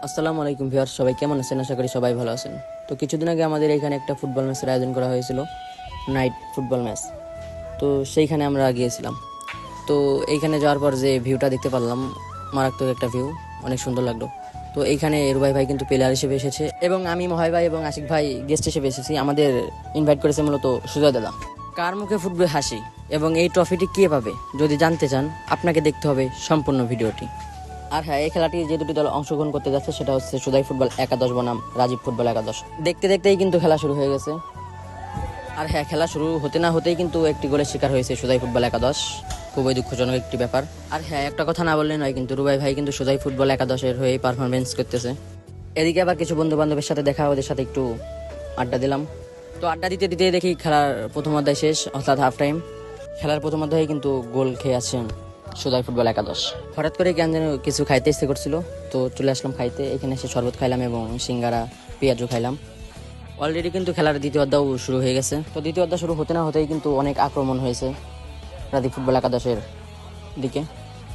আসসালামু আলাইকুম ভিউয়ার্স, সবাই কেমন আছেন? আশা করি সবাই ভালো আছেন। তো কিছুদিন আগে আমাদের এখানে একটা ফুটবল ম্যাচের আয়োজন করা হয়েছিল, নাইট ফুটবল ম্যাচ। তো সেইখানে আমরা গিয়েছিলাম। তো এইখানে যাওয়ার পর যে ভিউটা দেখতে পারলাম, মারাত্মক একটা ভিউ, অনেক সুন্দর লাগলো। তো এইখানে রুবাই ভাই কিন্তু প্লেয়ার হিসেবে এসেছে এবং আমি মহাই ভাই এবং আশিক ভাই গেস্ট হিসেবে এসেছি। আমাদের ইনভাইট করেছে মূলত সুজয় দাদা। কার মুখে ফুটবে হাসি এবং এই ট্রফিটি কে পাবে, যদি জানতে চান আপনাকে দেখতে হবে সম্পূর্ণ ভিডিওটি। আর হ্যাঁ, এই খেলাটি যে দুটি দল অংশগ্রহণ করতে যাচ্ছে সেটা হচ্ছে সুদাই ফুটবল একাদশ বনাম রাজীব ফুটবল একাদশ। দেখতে দেখতেই কিন্তু খেলা শুরু হয়ে গেছে। আর হ্যাঁ, খেলা শুরু হতে না হতেই কিন্তু একটি গোলের শিকার হয়েছে সুদাই ফুটবল একাদশ। খুবই দুঃখজনক একটি ব্যাপার। আর হ্যাঁ, একটা কথা না বললে নয়, কিন্তু রুবাই ভাই কিন্তু সুদাই ফুটবল একাদশের হয়ে পারফরমেন্স করতেছে। এদিকে আবার কিছু বন্ধু বান্ধবের সাথে দেখা, ওদের সাথে একটু আড্ডা দিলাম। তো আড্ডা দিতে দিতে দেখি খেলার প্রথম অধ্যায় শেষ, অর্থাৎ হাফ টাইম। খেলার প্রথম অধ্যায়ে কিন্তু গোল খেয়ে আছেন সুদাই ফুটবল একাদশ। হঠাৎ করে কেন যেন কিছু খাইতে ইচ্ছে করছিল, তো চলে আসলাম খাইতে। এখানে এসে শরবত খাইলাম এবং সিঙ্গারা পেঁয়াজও খাইলাম। অলরেডি কিন্তু খেলার দ্বিতীয় অধ্যায়ও শুরু হয়ে গেছে। তো দ্বিতীয় অধ্যায় শুরু হতে না হতেই কিন্তু অনেক আক্রমণ হয়েছে রাজীব ফুটবল একাদশের দিকে।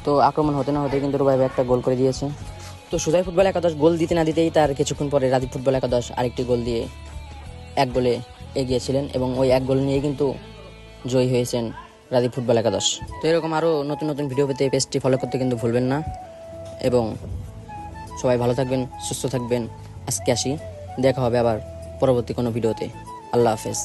তো আক্রমণ হতে না হতেই কিন্তু রুবাই ভাই একটা গোল করে দিয়েছে। তো সুদাই ফুটবল একাদশ গোল দিতে না দিতেই তার কিছুক্ষণ পরে রাজীব ফুটবল একাদশ আরেকটি গোল দিয়ে 1 গোলে এগিয়েছিলেন এবং ওই 1 গোল নিয়ে কিন্তু জয়ী হয়েছেন রাজীব ফুটবল একাদশ। তো এরকম আরও নতুন নতুন ভিডিও পেতে পেজটি ফলো করতে কিন্তু ভুলবেন না এবং সবাই ভালো থাকবেন, সুস্থ থাকবেন। আজকে আসি, দেখা হবে আবার পরবর্তী কোনো ভিডিওতে। আল্লাহ হাফেজ।